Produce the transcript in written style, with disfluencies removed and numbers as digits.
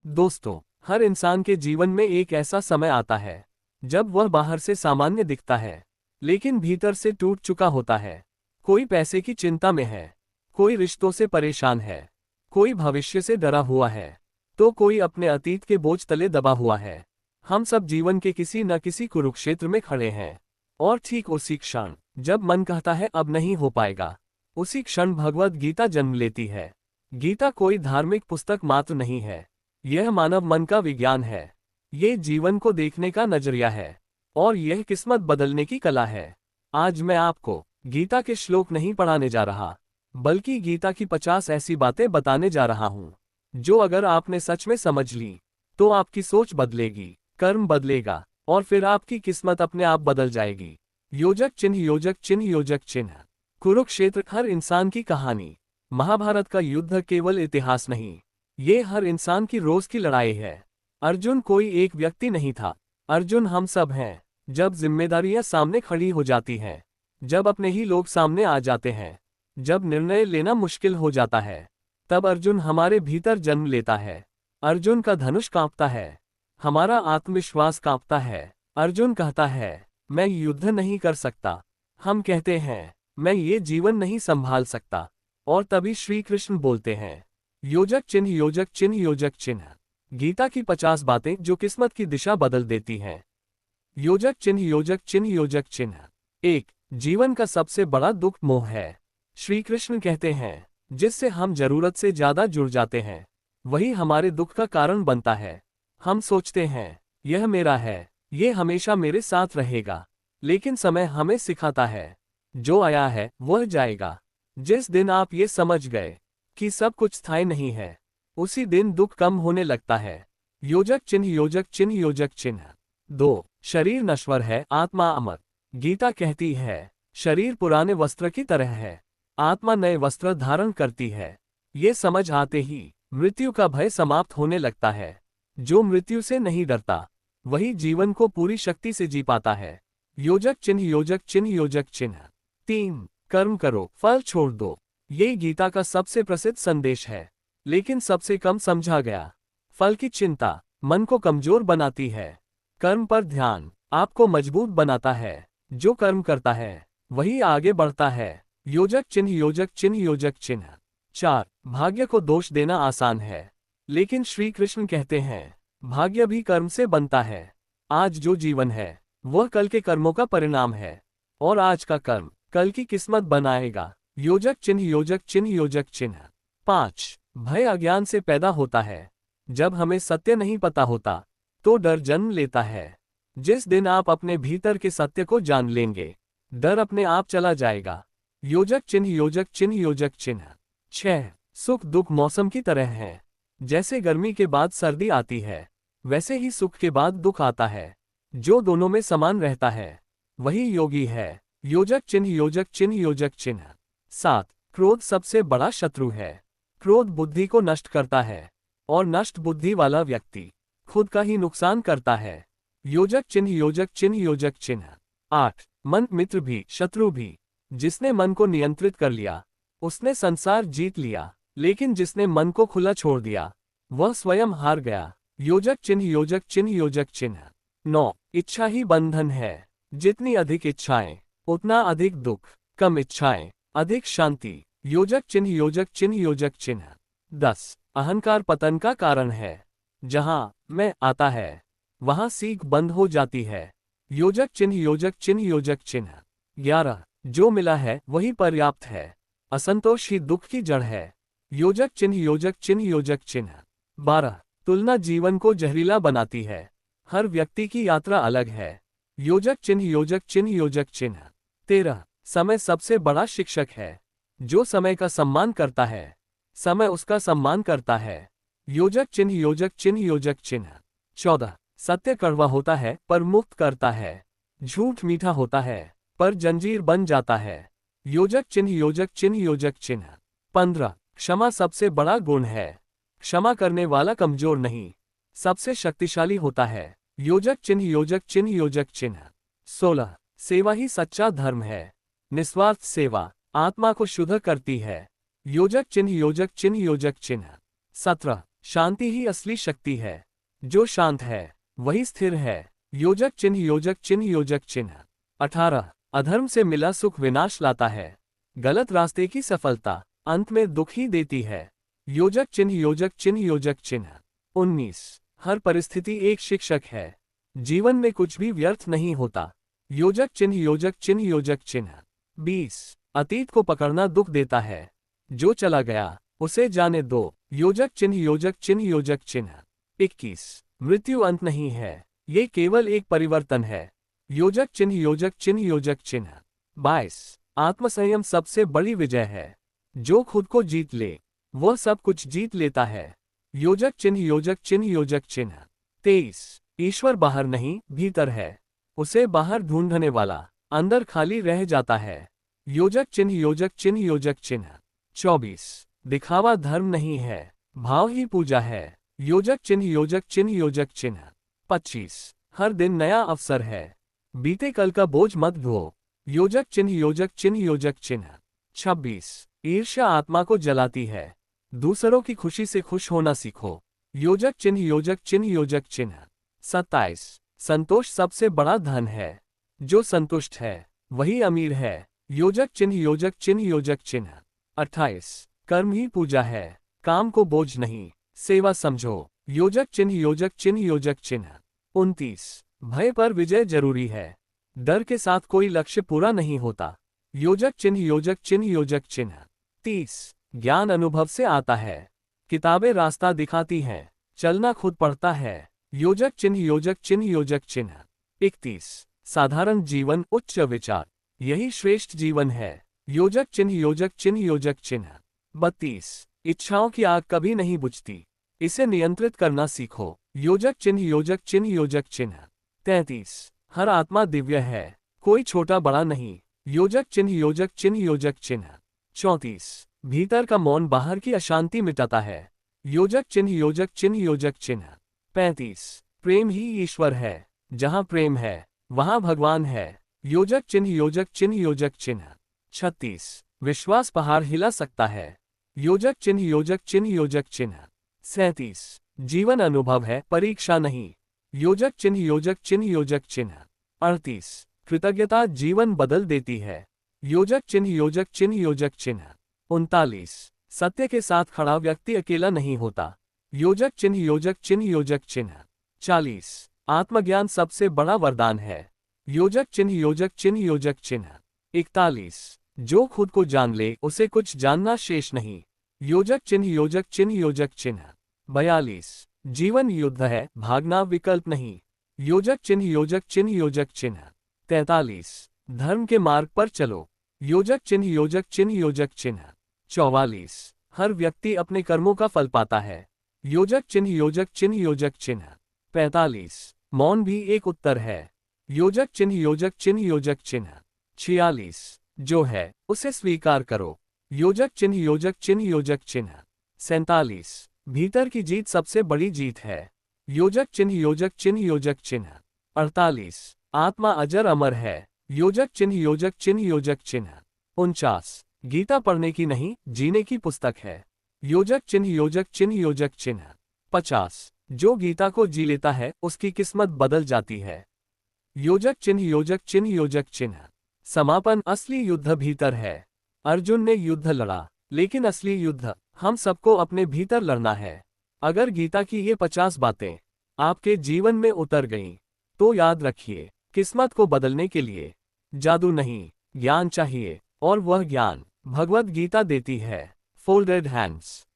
दोस्तों, हर इंसान के जीवन में एक ऐसा समय आता है जब वह बाहर से सामान्य दिखता है, लेकिन भीतर से टूट चुका होता है। कोई पैसे की चिंता में है, कोई रिश्तों से परेशान है, कोई भविष्य से डरा हुआ है, तो कोई अपने अतीत के बोझ तले दबा हुआ है। हम सब जीवन के किसी न किसी कुरुक्षेत्र में खड़े हैं, और ठीक उसी क्षण जब मन कहता है अब नहीं हो पाएगा, उसी क्षण भगवद गीता जन्म लेती है। गीता कोई धार्मिक पुस्तक मात्र नहीं है, यह मानव मन का विज्ञान है। ये जीवन को देखने का नजरिया है, और यह किस्मत बदलने की कला है। आज मैं आपको गीता के श्लोक नहीं पढ़ाने जा रहा, बल्कि गीता की 50 ऐसी बातें बताने जा रहा हूँ, जो अगर आपने सच में समझ ली, तो आपकी सोच बदलेगी, कर्म बदलेगा, और फिर आपकी किस्मत अपने आप बदल जाएगी। योजक चिन्ह, योजक चिन्ह, योजक चिन्ह। कुरुक्षेत्र हर इंसान की कहानी। महाभारत का युद्ध केवल इतिहास नहीं, ये हर इंसान की रोज की लड़ाई है। अर्जुन कोई एक व्यक्ति नहीं था, अर्जुन हम सब हैं। जब जिम्मेदारियां सामने खड़ी हो जाती हैं, जब अपने ही लोग सामने आ जाते हैं, जब निर्णय लेना मुश्किल हो जाता है, तब अर्जुन हमारे भीतर जन्म लेता है। अर्जुन का धनुष कांपता है, हमारा आत्मविश्वास कांपता है। अर्जुन कहता है, मैं युद्ध नहीं कर सकता। हम कहते हैं, मैं ये जीवन नहीं संभाल सकता। और तभी श्री कृष्ण बोलते हैं, योजक चिन्ह, योजक चिन्ह, योजक चिन्ह। गीता की 50 बातें जो किस्मत की दिशा बदल देती हैं। योजक चिन्ह, योजक चिन्ह, योजक चिन्ह। 1. जीवन का सबसे बड़ा दुख मोह है। श्री कृष्ण कहते हैं, जिससे हम जरूरत से ज्यादा जुड़ जाते हैं, वही हमारे दुख का कारण बनता है। हम सोचते हैं, यह मेरा है, ये हमेशा मेरे साथ रहेगा। लेकिन समय हमें सिखाता है, जो आया है वह जाएगा। जिस दिन आप ये समझ गए कि सब कुछ स्थायी नहीं है, उसी दिन दुख कम होने लगता है। योजक चिन्ह, योजक चिन्ह, योजक चिन्ह। 2. शरीर नश्वर है, आत्मा अमर। गीता कहती है, शरीर पुराने वस्त्र की तरह है, आत्मा नए वस्त्र धारण करती है। ये समझ आते ही मृत्यु का भय समाप्त होने लगता है। जो मृत्यु से नहीं डरता, वही जीवन को पूरी शक्ति से जी पाता है। योजक चिन्ह, योजक चिन्ह, योजक चिन्ह। 3. कर्म करो, फल छोड़ दो। ये गीता का सबसे प्रसिद्ध संदेश है, लेकिन सबसे कम समझा गया। फल की चिंता मन को कमजोर बनाती है, कर्म पर ध्यान आपको मजबूत बनाता है। जो कर्म करता है वही आगे बढ़ता है। योजक चिन्ह, योजक चिन्ह, योजक चिन्ह। 4. भाग्य को दोष देना आसान है, लेकिन श्री कृष्ण कहते हैं, भाग्य भी कर्म से बनता है। आज जो जीवन है वह कल के कर्मों का परिणाम है, और आज का कर्म कल की किस्मत बनाएगा। योजक चिन्ह, योजक चिन्ह, योजक चिन्ह। 5. भय अज्ञान से पैदा होता है। जब हमें सत्य नहीं पता होता, तो डर जन्म लेता है। जिस दिन आप अपने भीतर के सत्य को जान लेंगे, डर अपने आप चला जाएगा। योजक चिन्ह, योजक चिन्ह, योजक चिन्ह। 6. सुख दुख मौसम की तरह है। जैसे गर्मी के बाद सर्दी आती है, वैसे ही सुख के बाद दुख आता है। जो दोनों में समान रहता है, वही योगी है। योजक चिन्ह, योजक चिन्ह, योजक चिन्ह। 7. क्रोध सबसे बड़ा शत्रु है। क्रोध बुद्धि को नष्ट करता है, और नष्ट बुद्धि वाला व्यक्ति खुद का ही नुकसान करता है। योजक चिन्ह, योजक चिन्ह, योजक चिन्ह। 8. मन मित्र भी शत्रु भी। जिसने मन को नियंत्रित कर लिया, उसने संसार जीत लिया, लेकिन जिसने मन को खुला छोड़ दिया, वह स्वयं हार गया। योजक चिन्ह, योजक चिन्ह, योजक चिन्ह। 9. इच्छा ही बंधन है। जितनी अधिक इच्छाएं, उतना अधिक दुख। कम इच्छाएं, अधिक शांति। योजक चिन्ह, योजक चिन्ह, योजक चिन्ह। 10. अहंकार पतन का कारण है। जहां मैं आता है, वहां सीख बंद हो जाती है। योजक चिन्ह, योजक चिन्ह, योजक चिन्ह। 11. जो मिला है वही पर्याप्त है। असंतोष ही दुख की जड़ है। योजक चिन्ह, योजक चिन्ह, योजक चिन्ह। 12. तुलना जीवन को जहरीला बनाती है। हर व्यक्ति की यात्रा अलग है। योजक चिन्ह, योजक चिन्ह, योजक चिन्ह। 13. समय सबसे बड़ा शिक्षक है। जो समय का सम्मान करता है, समय उसका सम्मान करता है। योजक चिन्ह, योजक चिन्ह, योजक चिन्ह। 14. सत्य कड़वा होता है पर मुक्त करता है। झूठ मीठा होता है पर जंजीर बन जाता है। योजक चिन्ह, योजक चिन्ह, योजक चिन्ह। 15. क्षमा सबसे बड़ा गुण है। क्षमा करने वाला कमजोर नहीं, सबसे शक्तिशाली होता है। योजक चिन्ह, योजक चिन्ह, योजक चिन्ह। 16. सेवा ही सच्चा धर्म है। निस्वार्थ सेवा आत्मा को शुद्ध करती है। योजक चिन्ह, योजक चिन्ह, योजक चिन्ह। 17. शांति ही असली शक्ति है। जो शांत है वही स्थिर है। योजक चिन्ह योजक चिन्ह योजक चिन्ह। 18 अधर्म से मिला सुख विनाश लाता है। गलत रास्ते की सफलता अंत में दुख ही देती है। योजक चिन्ह योजक चिन्ह योजक चिन्ह। 19 हर परिस्थिति एक शिक्षक है। जीवन में कुछ भी व्यर्थ नहीं होता। योजक चिन्ह योजक चिन्ह योजक चिन्ह। 20 अतीत को पकड़ना दुख देता है। जो चला गया उसे जाने दो। योजक चिन्ह योजक चिन्ह योजक चिन्ह। 21 मृत्यु अंत नहीं है, ये केवल एक परिवर्तन है। योजक चिन्ह योजक चिन्ह योजक चिन्ह। 22 आत्मसंयम सबसे बड़ी विजय है। जो खुद को जीत ले वह सब कुछ जीत लेता है। योजक चिन्ह योजक चिन्ह योजक चिन्ह। 23 ईश्वर बाहर नहीं भीतर है। उसे बाहर ढूंढने वाला अंदर खाली रह जाता है। योजक चिन्ह योजक चिन्ह योजक चिन्ह। 24 दिखावा धर्म नहीं है, भाव ही पूजा है। योजक चिन्ह योजक चिन्ह योजक चिन्ह। 25 हर दिन नया अवसर है। बीते कल का बोझ मत ढो। योजक चिन्ह योजक चिन्ह योजक चिन्ह। 26 ईर्ष्या आत्मा को जलाती है। दूसरों की खुशी से खुश होना सीखो। योजक चिन्ह योजक चिन्ह योजक चिन्ह। 27 संतोष सबसे बड़ा धन है। जो संतुष्ट है वही अमीर है। योजक चिन्ह योजक चिन्ह योजक चिन्ह। 28 कर्म ही पूजा है, काम को बोझ नहीं, सेवा समझो। योजक चिन्ह योजक चिन्ह योजक चिन्ह। 29 भय पर विजय जरूरी है। डर के साथ कोई लक्ष्य पूरा नहीं होता। योजक चिन्ह योजक चिन्ह योजक चिन्ह। 30 ज्ञान अनुभव से आता है। किताबें रास्ता दिखाती हैं, चलना खुद पड़ता है। योजक चिन्ह योजक चिन्ह योजक चिन्ह। 31 साधारण जीवन उच्च विचार, यही श्रेष्ठ जीवन है। योजक चिन्ह योजक चिन्ह योजक चिन्ह। 32 इच्छाओं की आग कभी नहीं बुझती, इसे नियंत्रित करना सीखो। योजक चिन्ह योजक चिन्ह योजक चिन्ह। 33 हर आत्मा दिव्य है, कोई छोटा बड़ा नहीं। योजक चिन्ह योजक चिन्ह योजक चिन्ह। 34 भीतर का मौन बाहर की अशांति मिटाता है। योजक चिन्ह योजक चिन्ह योजक चिन्ह। 35 प्रेम ही ईश्वर है, जहाँ प्रेम है वहाँ भगवान है। योजक चिन्ह योजक चिन्ह योजक चिन्ह। 36 विश्वास पहाड़ हिला सकता है। योजक चिन्ह योजक चिन्ह योजक चिन्ह। 37 जीवन अनुभव है, परीक्षा नहीं। योजक चिन्ह योजक चिन्ह योजक चिन्ह। 38 कृतज्ञता जीवन बदल देती है। योजक चिन्ह योजक चिन्ह योजक चिन्ह। 39 सत्य के साथ खड़ा व्यक्ति अकेला नहीं होता। योजक चिन्ह योजक चिन्ह योजक चिन्ह। 40 आत्मज्ञान सबसे बड़ा वरदान है। योजक चिन्ह योजक चिन्ह योजक चिन्ह। 41 जो खुद को जान ले उसे कुछ जानना शेष नहीं। योजक चिन्ह योजक चिन्ह योजक चिन्ह। 42 जीवन युद्ध है, भागना विकल्प नहीं। योजक चिन्ह योजक चिन्ह योजक चिन्ह। 43 धर्म के मार्ग पर चलो। योजक चिन्ह योजक चिन्ह योजक चिन्ह। 44 हर व्यक्ति अपने कर्मों का फल पाता है। योजक चिन्ह योजक चिन्ह योजक चिन्ह। 45 मौन भी एक उत्तर है। योजक चिन्ह योजक चिन्ह योजक चिन्ह। 46 जो है उसे स्वीकार करो। योजक चिन्ह योजक चिन्ह योजक चिन्ह। 47 भीतर की जीत सबसे बड़ी जीत है। योजक चिन्ह योजक चिन्ह योजक चिन्ह। 48 आत्मा अजर अमर है। योजक चिन्ह योजक चिन्ह योजक चिन्ह। 49 गीता पढ़ने की नहीं, जीने की पुस्तक है। योजक चिन्ह योजक चिन्ह योजक चिन्ह। 50 जो गीता को जी लेता है उसकी किस्मत बदल जाती है। योजक चिन्ह योजक चिन्ह योजक चिन्ह। समापन असली युद्ध भीतर है। अर्जुन ने युद्ध लड़ा, लेकिन असली युद्ध हम सबको अपने भीतर लड़ना है। अगर गीता की ये 50 बातें आपके जीवन में उतर गईं, तो याद रखिए, किस्मत को बदलने के लिए जादू नहीं, ज्ञान चाहिए, और वह ज्ञान भगवद गीता देती है। Folded hands.